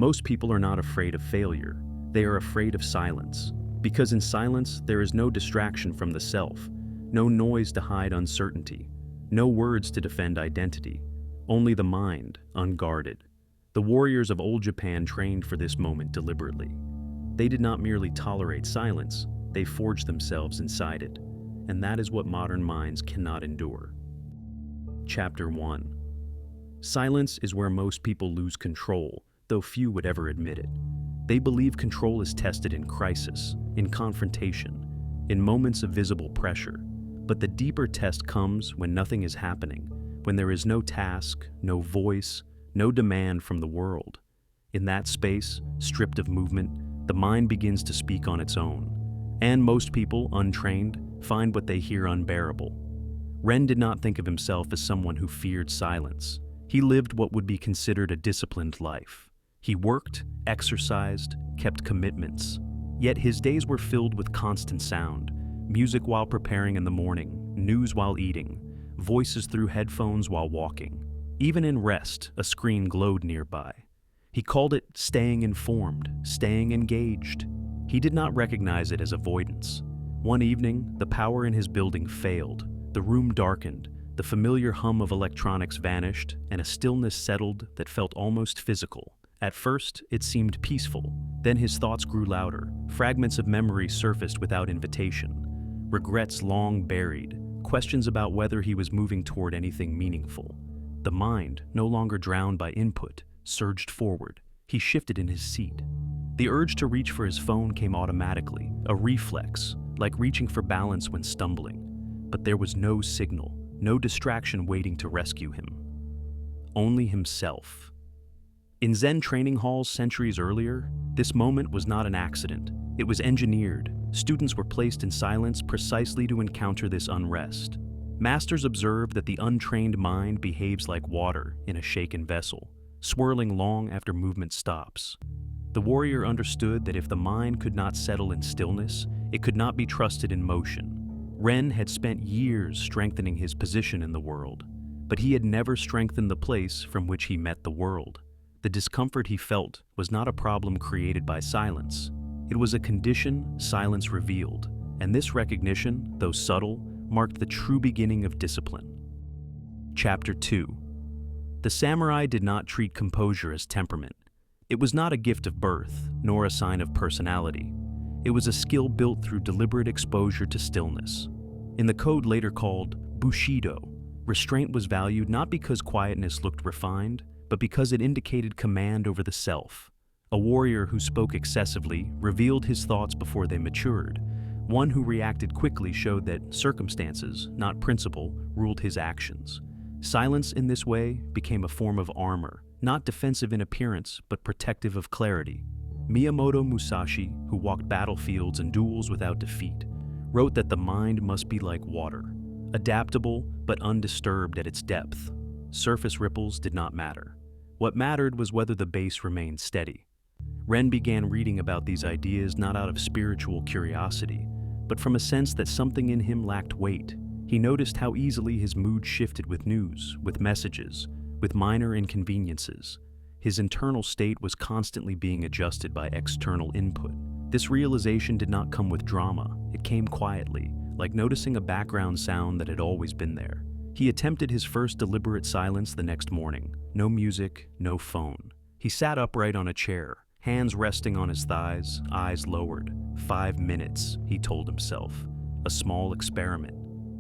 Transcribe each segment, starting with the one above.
Most people are not afraid of failure. They are afraid of silence. Because in silence, there is no distraction from the self, no noise to hide uncertainty, no words to defend identity, only the mind, unguarded. The warriors of old Japan trained for this moment deliberately. They did not merely tolerate silence, they forged themselves inside it. And that is what modern minds cannot endure. Chapter 1. Silence is where most people lose control, though few would ever admit it. They believe control is tested in crisis, in confrontation, in moments of visible pressure. But the deeper test comes when nothing is happening, when there is no task, no voice, no demand from the world. In that space, stripped of movement, the mind begins to speak on its own. And most people, untrained, find what they hear unbearable. Ren did not think of himself as someone who feared silence. He lived what would be considered a disciplined life. He worked, exercised, kept commitments. Yet his days were filled with constant sound, music while preparing in the morning, news while eating, voices through headphones while walking. Even in rest, a screen glowed nearby. He called it staying informed, staying engaged. He did not recognize it as avoidance. One evening, the power in his building failed. The room darkened, the familiar hum of electronics vanished, and a stillness settled that felt almost physical. At first, it seemed peaceful. Then his thoughts grew louder. Fragments of memory surfaced without invitation. Regrets long buried. Questions about whether he was moving toward anything meaningful. The mind, no longer drowned by input, surged forward. He shifted in his seat. The urge to reach for his phone came automatically, a reflex, like reaching for balance when stumbling. But there was no signal, no distraction waiting to rescue him. Only himself. In Zen training halls centuries earlier, this moment was not an accident. It was engineered. Students were placed in silence precisely to encounter this unrest. Masters observed that the untrained mind behaves like water in a shaken vessel, swirling long after movement stops. The warrior understood that if the mind could not settle in stillness, it could not be trusted in motion. Ren had spent years strengthening his position in the world, but he had never strengthened the place from which he met the world. The discomfort he felt was not a problem created by silence. It was a condition silence revealed, and this recognition, though subtle, marked the true beginning of discipline. Chapter 2. The samurai did not treat composure as temperament. It was not a gift of birth, nor a sign of personality. It was a skill built through deliberate exposure to stillness. In the code later called Bushido, restraint was valued not because quietness looked refined, but because it indicated command over the self. A warrior who spoke excessively revealed his thoughts before they matured. One who reacted quickly showed that circumstances, not principle, ruled his actions. Silence in this way became a form of armor, not defensive in appearance, but protective of clarity. Miyamoto Musashi, who walked battlefields and duels without defeat, wrote that the mind must be like water, adaptable but undisturbed at its depth. Surface ripples did not matter. What mattered was whether the base remained steady. Ren began reading about these ideas not out of spiritual curiosity, but from a sense that something in him lacked weight. He noticed how easily his mood shifted with news, with messages, with minor inconveniences. His internal state was constantly being adjusted by external input. This realization did not come with drama. It came quietly, like noticing a background sound that had always been there. He attempted his first deliberate silence the next morning. No music, no phone. He sat upright on a chair, hands resting on his thighs, eyes lowered. 5 minutes, he told himself. A small experiment.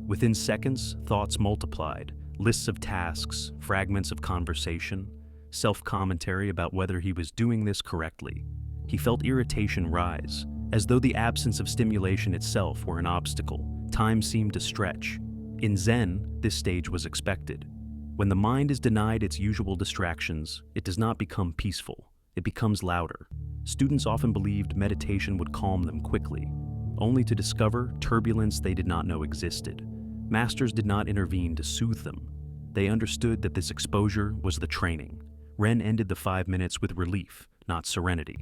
Within seconds, thoughts multiplied. Lists of tasks, fragments of conversation, self-commentary about whether he was doing this correctly. He felt irritation rise, as though the absence of stimulation itself were an obstacle. Time seemed to stretch. In Zen, this stage was expected. When the mind is denied its usual distractions, it does not become peaceful. It becomes louder. Students often believed meditation would calm them quickly, only to discover turbulence they did not know existed. Masters did not intervene to soothe them. They understood that this exposure was the training. Ren ended the 5 minutes with relief, not serenity.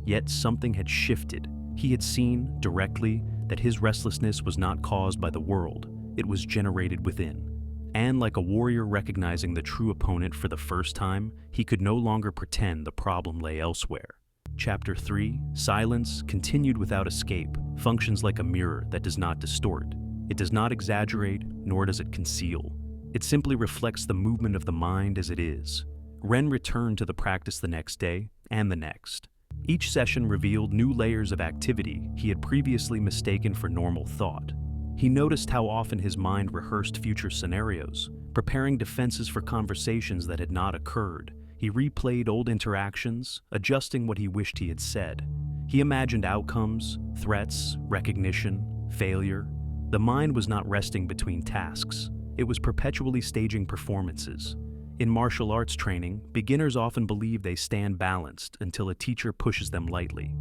Yet something had shifted. He had seen, directly, that his restlessness was not caused by the world. It was generated within. And like a warrior recognizing the true opponent for the first time, he could no longer pretend the problem lay elsewhere. Chapter 3, Silence, continued without escape, functions like a mirror that does not distort. It does not exaggerate, nor does it conceal. It simply reflects the movement of the mind as it is. Ren returned to the practice the next day, and the next. Each session revealed new layers of activity he had previously mistaken for normal thought. He noticed how often his mind rehearsed future scenarios, preparing defenses for conversations that had not occurred. He replayed old interactions, adjusting what he wished he had said. He imagined outcomes, threats, recognition, failure. The mind was not resting between tasks. It was perpetually staging performances. In martial arts training, beginners often believe they stand balanced until a teacher pushes them lightly.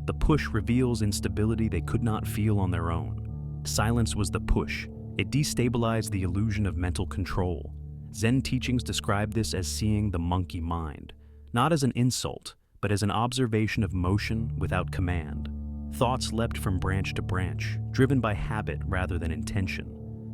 The push reveals instability they could not feel on their own. Silence was the push. It destabilized the illusion of mental control. Zen teachings describe this as seeing the monkey mind, not as an insult, but as an observation of motion without command. Thoughts leapt from branch to branch, driven by habit rather than intention.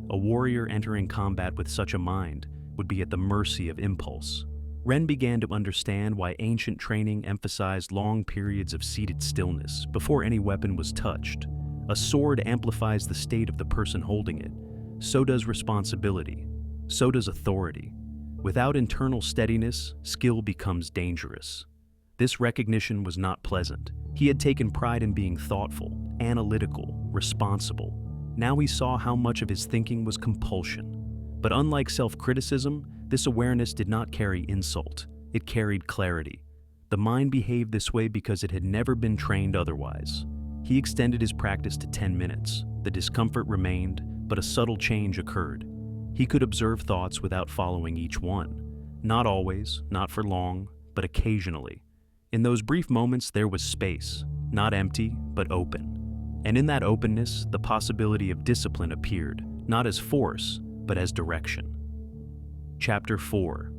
A warrior entering combat with such a mind would be at the mercy of impulse. Ren began to understand why ancient training emphasized long periods of seated stillness before any weapon was touched. A sword amplifies the state of the person holding it. So does responsibility. So does authority. Without internal steadiness, skill becomes dangerous. This recognition was not pleasant. He had taken pride in being thoughtful, analytical, responsible. Now he saw how much of his thinking was compulsion. But unlike self-criticism, this awareness did not carry insult. It carried clarity. The mind behaved this way because it had never been trained otherwise. He extended his practice to 10 minutes. The discomfort remained, but a subtle change occurred. He could observe thoughts without following each one. Not always, not for long, but occasionally. In those brief moments, there was space, not empty, but open. And in that openness, the possibility of discipline appeared, not as force, but as direction. Chapter 4.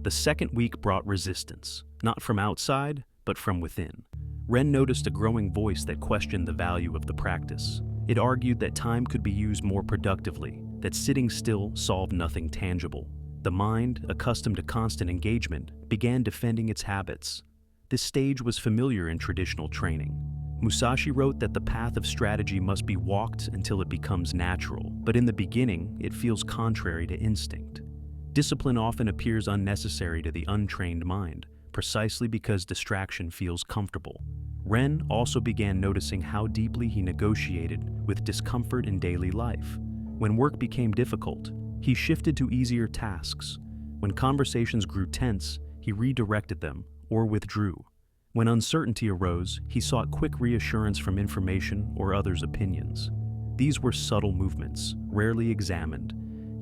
The second week brought resistance, not from outside, but from within. Ren noticed a growing voice that questioned the value of the practice. It argued that time could be used more productively, that sitting still solved nothing tangible. The mind, accustomed to constant engagement, began defending its habits. This stage was familiar in traditional training. Musashi wrote that the path of strategy must be walked until it becomes natural, but in the beginning, it feels contrary to instinct. Discipline often appears unnecessary to the untrained mind, precisely because distraction feels comfortable. Ren also began noticing how deeply he negotiated with discomfort in daily life. When work became difficult, he shifted to easier tasks. When conversations grew tense, he redirected them or withdrew. When uncertainty arose, he sought quick reassurance from information or others' opinions. These were subtle movements, rarely examined,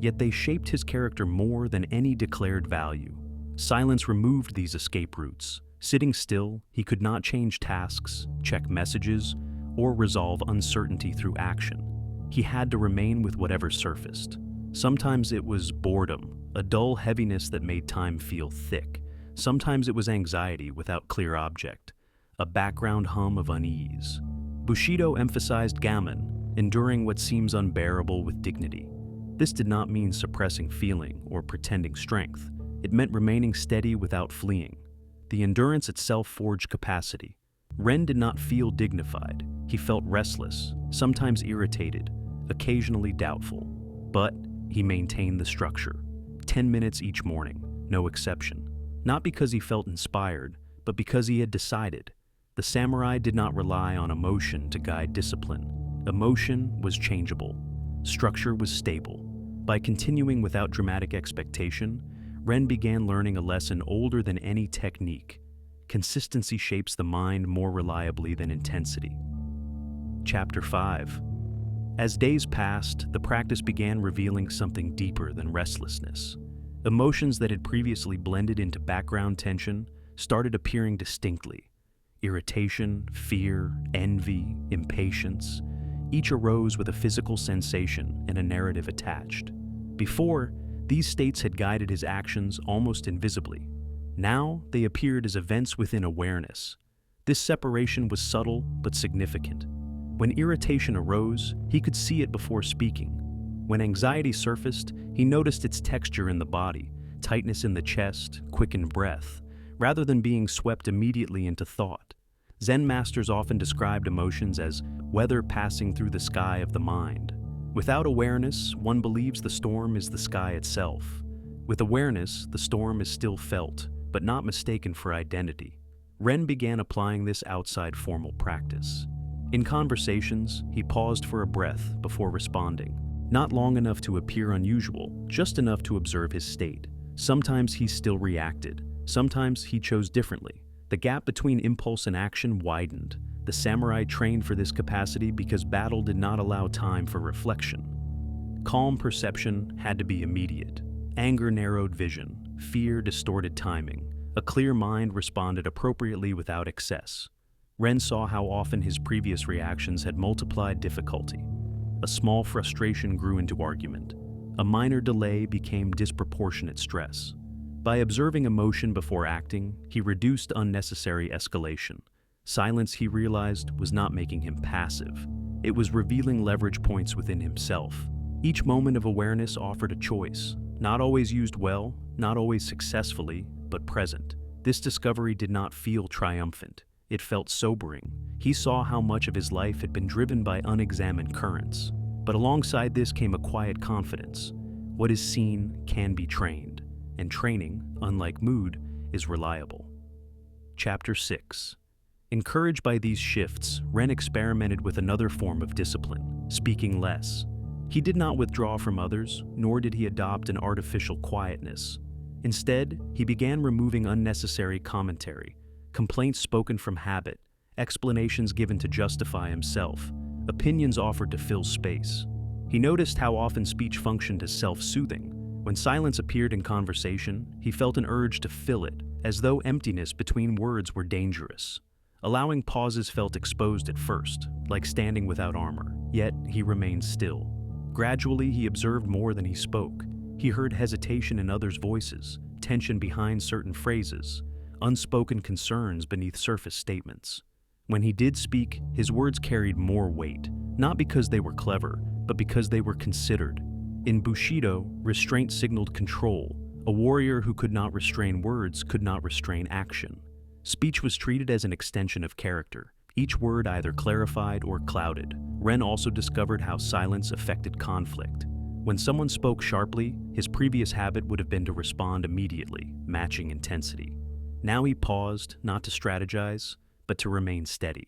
yet they shaped his character more than any declared value. Silence removed these escape routes. Sitting still, he could not change tasks, check messages, or resolve uncertainty through action. He had to remain with whatever surfaced. Sometimes it was boredom, a dull heaviness that made time feel thick. Sometimes it was anxiety without clear object, a background hum of unease. Bushido emphasized gammon, enduring what seems unbearable with dignity. This did not mean suppressing feeling or pretending strength. It meant remaining steady without fleeing. The endurance itself forged capacity. Ren did not feel dignified. He felt restless, sometimes irritated, occasionally doubtful. But he maintained the structure. 10 minutes each morning, no exception. Not because he felt inspired, but because he had decided. The samurai did not rely on emotion to guide discipline. Emotion was changeable. Structure was stable. By continuing without dramatic expectation, Ren began learning a lesson older than any technique. Consistency shapes the mind more reliably than intensity. Chapter 5. As days passed, the practice began revealing something deeper than restlessness. Emotions that had previously blended into background tension started appearing distinctly. Irritation, fear, envy, impatience. Each arose with a physical sensation and a narrative attached. Before, these states had guided his actions almost invisibly. Now, they appeared as events within awareness. This separation was subtle but significant. When irritation arose, he could see it before speaking. When anxiety surfaced, he He noticed its texture in the body, tightness in the chest, quickened breath, rather than being swept immediately into thought. Zen masters often described emotions as weather passing through the sky of the mind. Without awareness, one believes the storm is the sky itself. With awareness, the storm is still felt, but not mistaken for identity. Ren began applying this outside formal practice. In conversations, he paused for a breath before responding. Not long enough to appear unusual, just enough to observe his state. Sometimes he still reacted. Sometimes he chose differently. The gap between impulse and action widened. The samurai trained for this capacity because battle did not allow time for reflection. Calm perception had to be immediate. Anger narrowed vision. Fear distorted timing. A clear mind responded appropriately without excess. Ren saw how often his previous reactions had multiplied difficulty. A small frustration grew into argument. A minor delay became disproportionate stress. By observing emotion before acting, he reduced unnecessary escalation. Silence, he realized, was not making him passive. It was revealing leverage points within himself. Each moment of awareness offered a choice, not always used well, not always successfully, but present. This discovery did not feel triumphant. It felt sobering. He saw how much of his life had been driven by unexamined currents. But alongside this came a quiet confidence. What is seen can be trained, and training, unlike mood, is reliable. Chapter 6. Encouraged by these shifts, Ren experimented with another form of discipline, speaking less. He did not withdraw from others, nor did he adopt an artificial quietness. Instead, he began removing unnecessary commentary, complaints spoken from habit, explanations given to justify himself, opinions offered to fill space. He noticed how often speech functioned as self-soothing. When silence appeared in conversation, he felt an urge to fill it, as though emptiness between words were dangerous. Allowing pauses felt exposed at first, like standing without armor, yet he remained still. Gradually, he observed more than he spoke. He heard hesitation in others' voices, tension behind certain phrases, unspoken concerns beneath surface statements. When he did speak, his words carried more weight, not because they were clever, but because they were considered. In Bushido, restraint signaled control. A warrior who could not restrain words could not restrain action. Speech was treated as an extension of character, each word either clarified or clouded. Ren also discovered how silence affected conflict. When someone spoke sharply, his previous habit would have been to respond immediately, matching intensity. Now he paused, not to strategize, but to remain steady.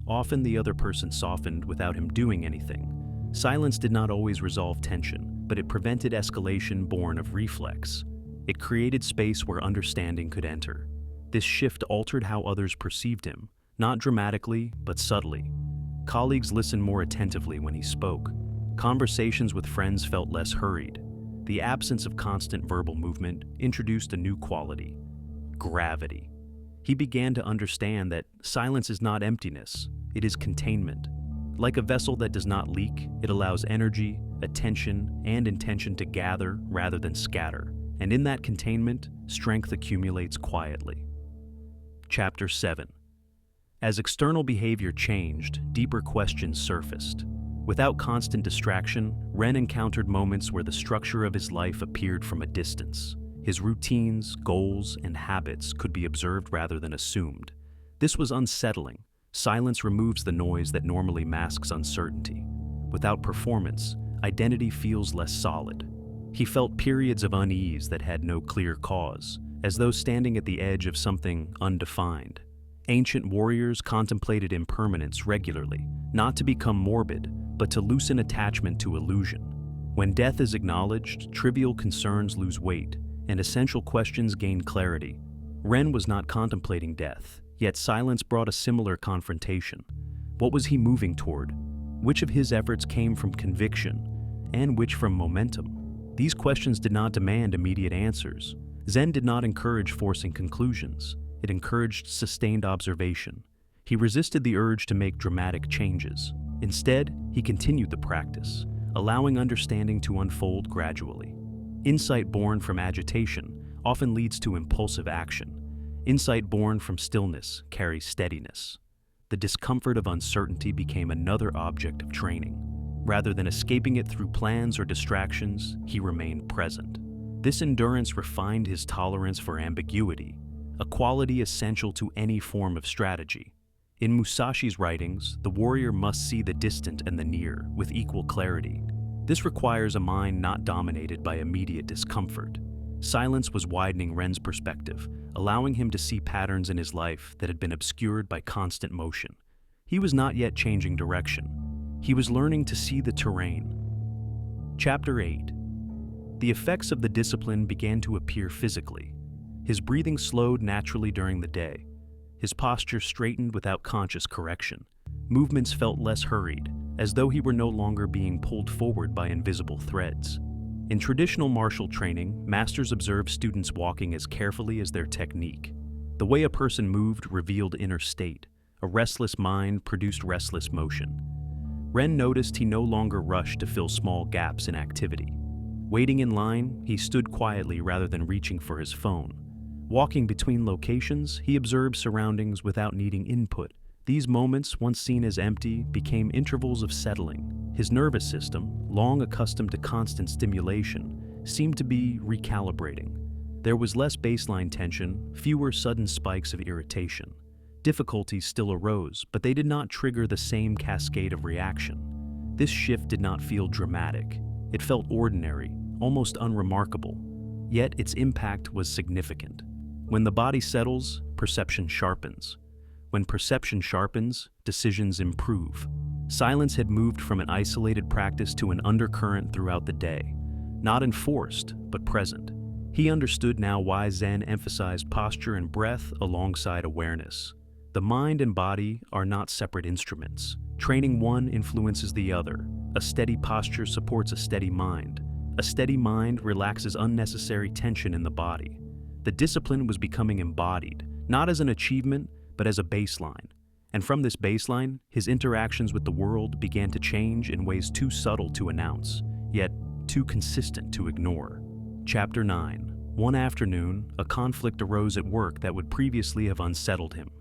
Often the other person softened without him doing anything. Silence did not always resolve tension, but it prevented escalation born of reflex. It created space where understanding could enter. This shift altered how others perceived him, not dramatically, but subtly. Colleagues listened more attentively when he spoke. Conversations with friends felt less hurried. The absence of constant verbal movement introduced a new quality: gravity. He began to understand that silence is not emptiness, it is containment. Like a vessel that does not leak, it allows energy, attention, and intention to gather rather than scatter. And in that containment, strength accumulates quietly. Chapter 7. As external behavior changed, deeper questions surfaced. Without constant distraction, Ren encountered moments where the structure of his life appeared from a distance. His routines, goals, and habits could be observed rather than assumed. This was unsettling. Silence removes the noise that normally masks uncertainty. Without performance, identity feels less solid. He felt periods of unease that had no clear cause, as though standing at the edge of something undefined. Ancient warriors contemplated impermanence regularly, not to become morbid, but to loosen attachment to illusion. When death is acknowledged, trivial concerns lose weight, and essential questions gain clarity. Ren was not contemplating death, yet silence brought a similar confrontation. What was he moving toward? Which of his efforts came from conviction, and which from momentum? These questions did not demand immediate answers. Zen did not encourage forcing conclusions. It encouraged sustained observation. He resisted the urge to make dramatic changes. Instead, he continued the practice, allowing understanding to unfold gradually. Insight born from agitation often leads to impulsive action. Insight born from stillness carries steadiness. The discomfort of uncertainty became another object of training. Rather than escaping it through plans or distractions, he remained present. This endurance refined his tolerance for ambiguity, a quality essential to any form of strategy. In Musashi's writings, the warrior must see the distant and the near with equal clarity. This requires a mind not dominated by immediate discomfort. Silence was widening Ren's perspective, allowing him to see patterns in his life that had been obscured by constant motion. He was not yet changing direction. He was learning to see the terrain. Chapter 8. The effects of the discipline began to appear physically. His breathing slowed naturally during the day. His posture straightened without conscious correction. Movements felt less hurried, as though he were no longer being pulled forward by invisible threads. In traditional martial training, masters observed students walking as carefully as their technique. The way a person moved revealed inner state. A restless mind produced restless motion. Ren noticed he no longer rushed to fill small gaps in activity. Waiting in line, he stood quietly rather than reaching for his phone. Walking between locations, he observed surroundings without needing input. These moments, once seen as empty, became intervals of settling. His nervous system, long accustomed to constant stimulation, seemed to be recalibrating. There was less baseline tension, fewer sudden spikes of irritation. Difficulties still arose, but they did not trigger the same cascade of reaction. This shift did not feel dramatic. It felt ordinary, almost unremarkable. Yet its impact was significant. When the body settles, perception sharpens. When perception sharpens, decisions improve. Silence had moved from an isolated practice to an undercurrent throughout the day, not enforced, but present. He understood now why Zen emphasized posture and breath alongside awareness. The mind and body are not separate instruments. Training one influences the other. A steady posture supports a steady mind. A steady mind relaxes unnecessary tension in the body. The discipline was becoming embodied, not as an achievement, but as a baseline. And from this baseline, his interactions with the world began to change in ways too subtle to announce, yet too consistent to ignore. Chapter 9. One afternoon, a conflict arose at work that would previously have unsettled him.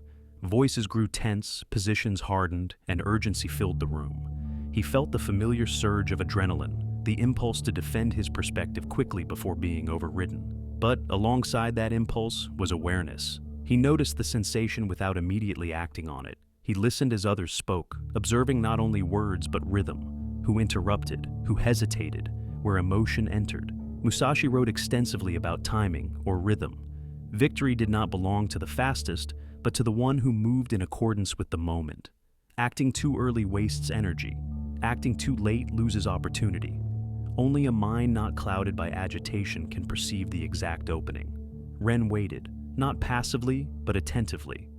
Voices grew tense, positions hardened, and urgency filled the room. He felt the familiar surge of adrenaline, the impulse to defend his perspective quickly before being overridden. But alongside that impulse was awareness. He noticed the sensation without immediately acting on it. He listened as others spoke, observing not only words but rhythm, who interrupted, who hesitated, where emotion entered. Musashi wrote extensively about timing, or rhythm. Victory did not belong to the fastest, but to the one who moved in accordance with the moment. Acting too early wastes energy. Acting too late loses opportunity. Only a mind not clouded by agitation can perceive the exact opening. Ren waited, not passively, but attentively.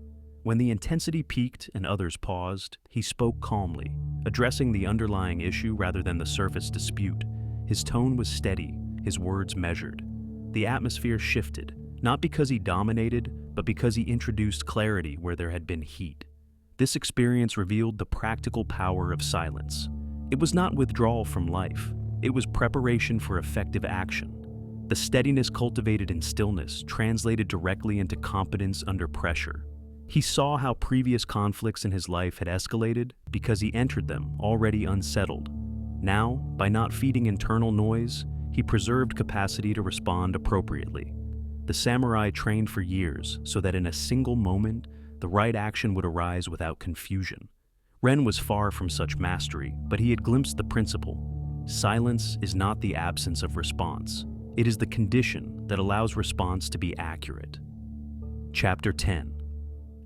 When the intensity peaked and others paused, he spoke calmly, addressing the underlying issue rather than the surface dispute. His tone was steady, his words measured. The atmosphere shifted, not because he dominated, but because he introduced clarity where there had been heat. This experience revealed the practical power of silence. It was not withdrawal from life. It was preparation for effective action. The steadiness cultivated in stillness translated directly into competence under pressure. He saw how previous conflicts in his life had escalated because he entered them already unsettled. Now, by not feeding internal noise, he preserved capacity to respond appropriately. The samurai trained for years so that in a single moment, the right action would arise without confusion. Ren was far from such mastery, but he had glimpsed the principle. Silence is not the absence of response. It is the condition that allows response to be accurate. Chapter 10.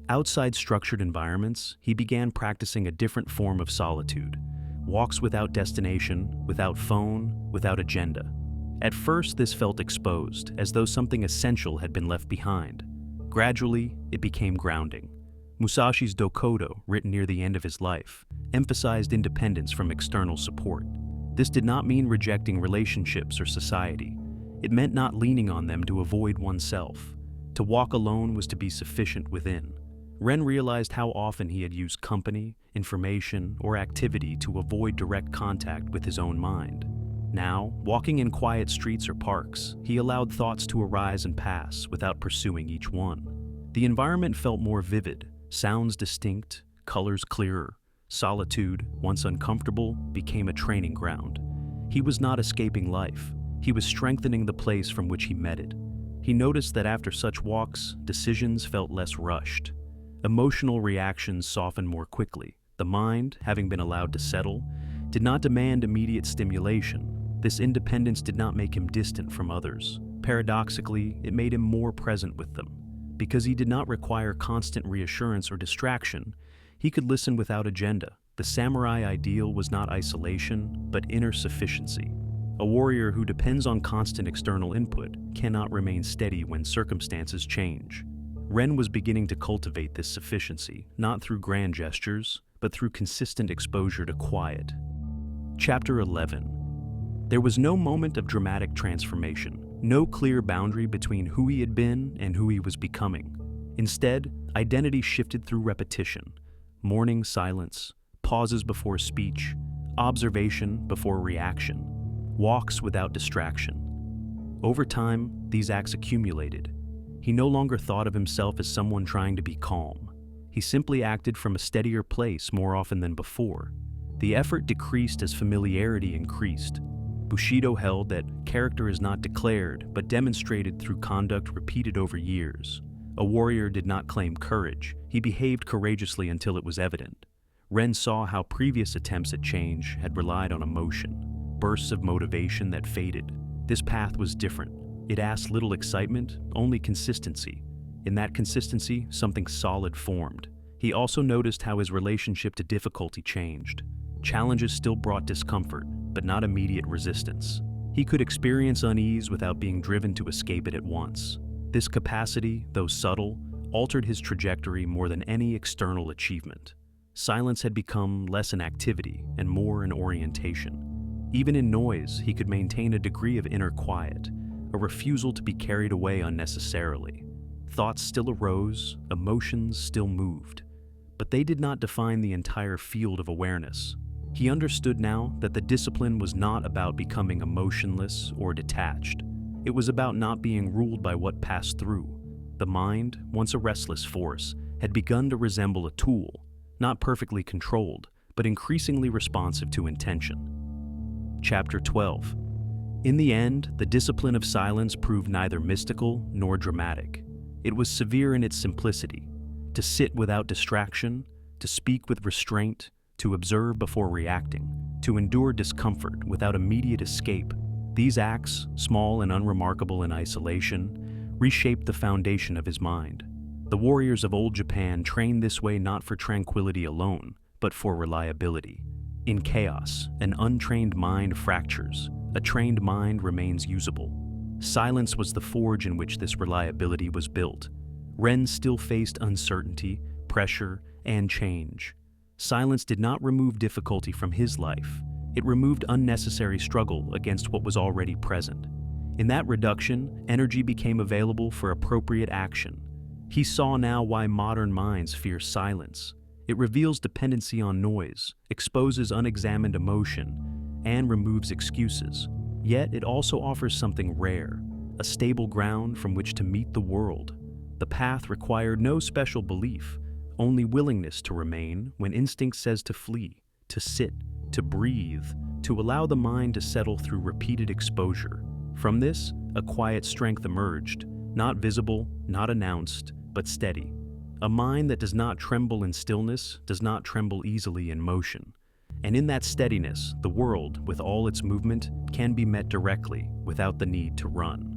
Outside structured environments, he began practicing a different form of solitude. Walks without destination, without phone, without agenda. At first, this felt exposed, as though something essential had been left behind. Gradually, it became grounding. Musashi's Dokodo, written near the end of his life, emphasized independence from external support. This did not mean rejecting relationships or society. It meant not leaning on them to avoid oneself. To walk alone was to be sufficient within. Ren realized how often he had used company, information, or activity to avoid direct contact with his own mind. Now, walking in quiet streets or parks, he allowed thoughts to arise and pass without pursuing each one. The environment felt more vivid, sounds distinct, colors clearer. Solitude, once uncomfortable, became a training ground. He was not escaping life. He was strengthening the place from which he met it. He noticed that after such walks, decisions felt less rushed. Emotional reactions softened more quickly. The mind, having been allowed to settle, did not demand immediate stimulation. This independence did not make him distant from others. Paradoxically, it made him more present with them. Because he did not require constant reassurance or distraction, he could listen without agenda. The samurai ideal was not isolation, but inner sufficiency. A warrior who depends on constant external input cannot remain steady when circumstances change. Ren was beginning to cultivate this sufficiency, not through grand gestures, but through consistent exposure to quiet. Chapter 11. There was no moment of dramatic transformation, no clear boundary between who he had been and who he was becoming. Instead, identity shifted through repetition. Morning silence, pauses before speech, observation before reaction, walks without distraction. Over time, these acts accumulated. He no longer thought of himself as someone trying to be calm. He simply acted from a steadier place more often than before. The effort decreased as familiarity increased. Bushido held that character is not declared, but demonstrated through conduct repeated over years. A warrior did not claim courage. He behaved courageously until it was evident. Ren saw how previous attempts at change had relied on emotion, bursts of motivation that faded. This path was different. It asked little excitement, only consistency. In that consistency, something solid formed. He also noticed how his relationship to difficulty changed. Challenges still brought discomfort, but not immediate resistance. He could experience unease without being driven to escape it at once. This capacity, though subtle, altered his trajectory more than any external achievement. Silence had become less an activity and more an orientation. Even in noise, he could maintain a degree of inner quiet, a refusal to be carried away unnecessarily. Thoughts still arose, emotions still moved, but they did not define the entire field of awareness. He understood now that the discipline was not about becoming emotionless or detached. It was about not being ruled by what passed through. The mind, once a restless force, had begun to resemble a tool, not perfectly controlled, but increasingly responsive to intention. Chapter 12. In the end, the discipline of silence proved neither mystical nor dramatic. It was severe in its simplicity. To sit without distraction, to speak with restraint, to observe before reacting, to endure discomfort without immediate escape. These acts, small and unremarkable in isolation, reshaped the foundation of his mind. The warriors of old Japan trained this way not for tranquility alone, but for reliability. In chaos, an untrained mind fractures. A trained mind remains usable. Silence was the forge in which this reliability was built. Ren still faced uncertainty, pressure, and change. Silence did not remove difficulty from his life. It removed unnecessary struggle against what was already present. In that reduction, energy became available for appropriate action. He saw now why modern minds fear silence. It reveals dependency on noise, exposes unexamined emotion, and removes excuses. Yet it also offers something rare, a stable ground from which to meet the world. The path required no special belief, only willingness to remain when instinct says to flee, to sit, to breathe, to allow the mind to settle through repeated exposure. From this, a quiet strength emerged, not visible, not announced, but steady. A mind that does not tremble in stillness does not tremble easily in motion. And in that steadiness, the world, with all its movement, can be met directly, without the need to run.